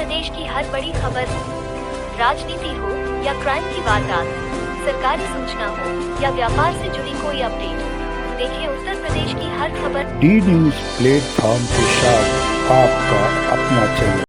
प्रदेश की हर बड़ी खबर, राजनीति हो या क्राइम की वारदात, सरकारी सूचना हो या व्यापार से जुड़ी कोई अपडेट, देखिए उत्तर प्रदेश की हर खबर डी न्यूज प्लेटफॉर्म के साथ आपका अपना चैनल।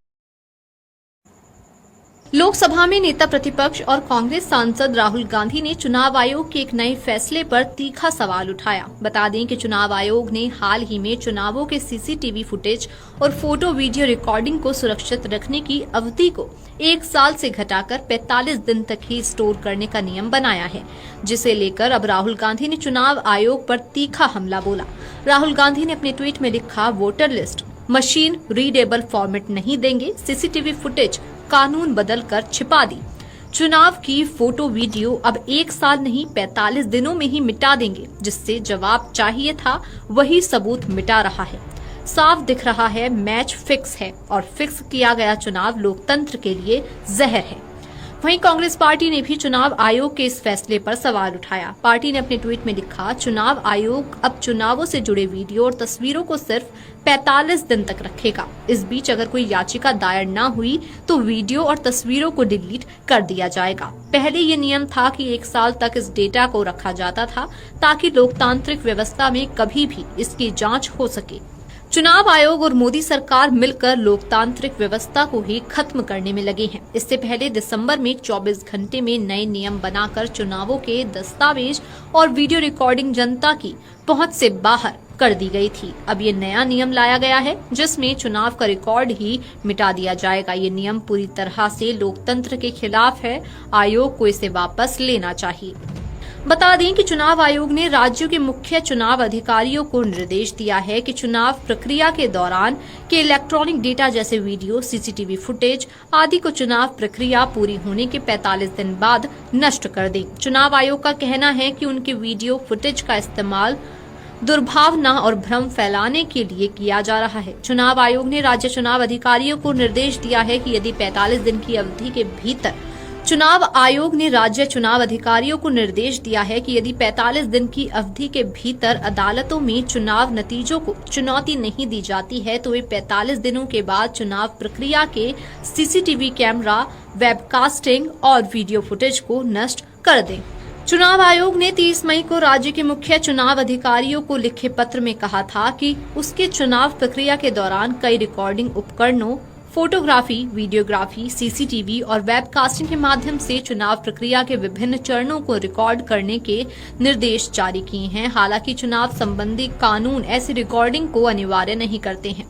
लोकसभा में नेता प्रतिपक्ष और कांग्रेस सांसद राहुल गांधी ने चुनाव आयोग के एक नए फैसले पर तीखा सवाल उठाया। बता दें कि चुनाव आयोग ने हाल ही में चुनावों के सीसीटीवी फुटेज और फोटो वीडियो रिकॉर्डिंग को सुरक्षित रखने की अवधि को 1 साल से घटाकर 45 दिन तक ही स्टोर करने का नियम बनाया है, जिसे लेकर अब राहुल गांधी ने चुनाव आयोग पर तीखा हमला बोला। राहुल गांधी ने अपने ट्वीट में लिखा, voter list machine readable format नहीं देंगे, सीसीटीवी फुटेज कानून बदलकर छिपा दी, चुनाव की फोटो वीडियो अब 1 साल नहीं 45 दिनों में ही मिटा देंगे, जिससे जवाब चाहिए था वही सबूत मिटा रहा है। साफ दिख रहा है मैच फिक्स है और फिक्स किया गया चुनाव लोकतंत्र के लिए जहर है। वहीं कांग्रेस पार्टी ने भी चुनाव आयोग के इस फैसले पर सवाल उठाया। पार्टी ने अपने ट्वीट में लिखा, चुनाव आयोग अब चुनावों से जुड़े वीडियो और तस्वीरों को सिर्फ 45 दिन तक रखेगा। इस बीच अगर कोई याचिका दायर न हुई तो वीडियो और तस्वीरों को डिलीट कर दिया जाएगा। पहले ये नियम था कि 1 साल तक इस डेटा को रखा जाता था ताकि लोकतांत्रिक व्यवस्था में कभी भी इसकी जांच हो सके। चुनाव आयोग और मोदी सरकार मिलकर लोकतांत्रिक व्यवस्था को ही खत्म करने में लगे हैं। इससे पहले दिसंबर में 24 घंटे में नए नियम बनाकर चुनावों के दस्तावेज और वीडियो रिकॉर्डिंग जनता की पहुंच से बाहर कर दी गई थी। अब ये नया नियम लाया गया है जिसमें चुनाव का रिकॉर्ड ही मिटा दिया जाएगा। ये नियम पूरी तरह से लोकतंत्र के खिलाफ है। आयोग को इसे वापस लेना चाहिए। बता दें कि चुनाव आयोग ने राज्यों के मुख्य चुनाव अधिकारियों को निर्देश दिया है कि चुनाव प्रक्रिया के दौरान के इलेक्ट्रॉनिक डेटा जैसे वीडियो, सीसीटीवी फुटेज आदि को चुनाव प्रक्रिया पूरी होने के 45 दिन बाद नष्ट कर दें। चुनाव आयोग का कहना है कि उनके वीडियो फुटेज का इस्तेमाल दुर्भावना और भ्रम फैलाने के लिए किया जा रहा है। चुनाव आयोग ने राज्य चुनाव अधिकारियों को निर्देश दिया है कि यदि 45 दिन की अवधि के भीतर चुनाव आयोग ने राज्य चुनाव अधिकारियों को निर्देश दिया है कि यदि 45 दिन की अवधि के भीतर अदालतों में चुनाव नतीजों को चुनौती नहीं दी जाती है तो वे 45 दिनों के बाद चुनाव प्रक्रिया के सीसीटीवी कैमरा, वेबकास्टिंग और वीडियो फुटेज को नष्ट कर दें। चुनाव आयोग ने 30 मई को राज्य के मुख्य चुनाव अधिकारियों को लिखे पत्र में कहा था कि उसके चुनाव प्रक्रिया के दौरान कई रिकॉर्डिंग उपकरणों, फोटोग्राफी, वीडियोग्राफी, सीसीटीवी और वेबकास्टिंग के माध्यम से चुनाव प्रक्रिया के विभिन्न चरणों को रिकॉर्ड करने के निर्देश जारी किए हैं। हालांकि चुनाव संबंधी कानून ऐसी रिकॉर्डिंग को अनिवार्य नहीं करते हैं,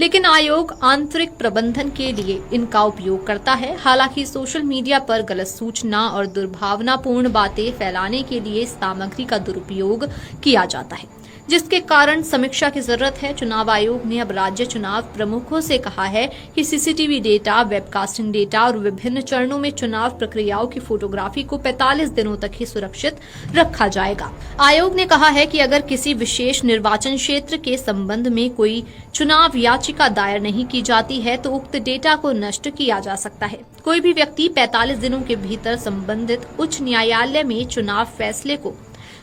लेकिन आयोग आंतरिक प्रबंधन के लिए इनका उपयोग करता है। हालांकि सोशल मीडिया पर गलत सूचना और दुर्भावनापूर्ण बातें फैलाने के लिए सामग्री का दुरुपयोग किया जाता है, जिसके कारण समीक्षा की जरूरत है। चुनाव आयोग ने अब राज्य चुनाव प्रमुखों से कहा है कि सीसीटीवी डेटा, वेबकास्टिंग डेटा और विभिन्न चरणों में चुनाव प्रक्रियाओं की फोटोग्राफी को 45 दिनों तक ही सुरक्षित रखा जाएगा। आयोग ने कहा है कि अगर किसी विशेष निर्वाचन क्षेत्र के संबंध में कोई चुनाव याचिका दायर नहीं की जाती है तो उक्त डेटा को नष्ट किया जा सकता है। कोई भी व्यक्ति 45 दिनों के भीतर संबंधित उच्च न्यायालय में चुनाव फैसले को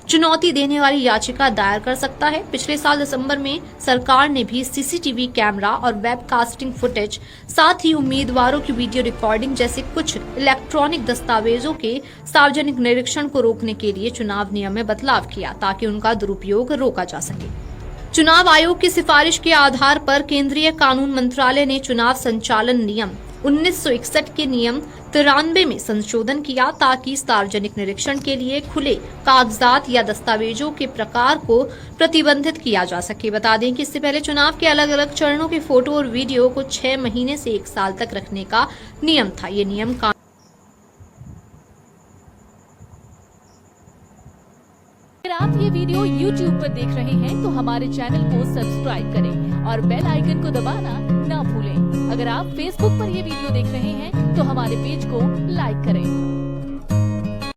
चुनौती देने वाली याचिका दायर कर सकता है। पिछले साल दिसंबर में सरकार ने भी सीसीटीवी कैमरा और वेबकास्टिंग फुटेज, साथ ही उम्मीदवारों की वीडियो रिकॉर्डिंग जैसे कुछ इलेक्ट्रॉनिक दस्तावेजों के सार्वजनिक निरीक्षण को रोकने के लिए चुनाव नियम में बदलाव किया ताकि उनका दुरुपयोग रोका जा सके। चुनाव आयोग की सिफारिश के आधार पर केंद्रीय कानून मंत्रालय ने चुनाव संचालन नियम 1961 के नियम 93 में संशोधन किया ताकि सार्वजनिक निरीक्षण के लिए खुले कागजात या दस्तावेजों के प्रकार को प्रतिबंधित किया जा सके। बता दें कि इससे पहले चुनाव के अलग अलग चरणों के फोटो और वीडियो को 6 महीने से 1 साल तक रखने का नियम था। ये नियम अगर आप ये वीडियो YouTube पर देख रहे हैं तो हमारे चैनल को सब्सक्राइब करें और बेल आइकन को दबाना ना भूलें। अगर आप Facebook पर ये वीडियो देख रहे हैं तो हमारे पेज को लाइक करें।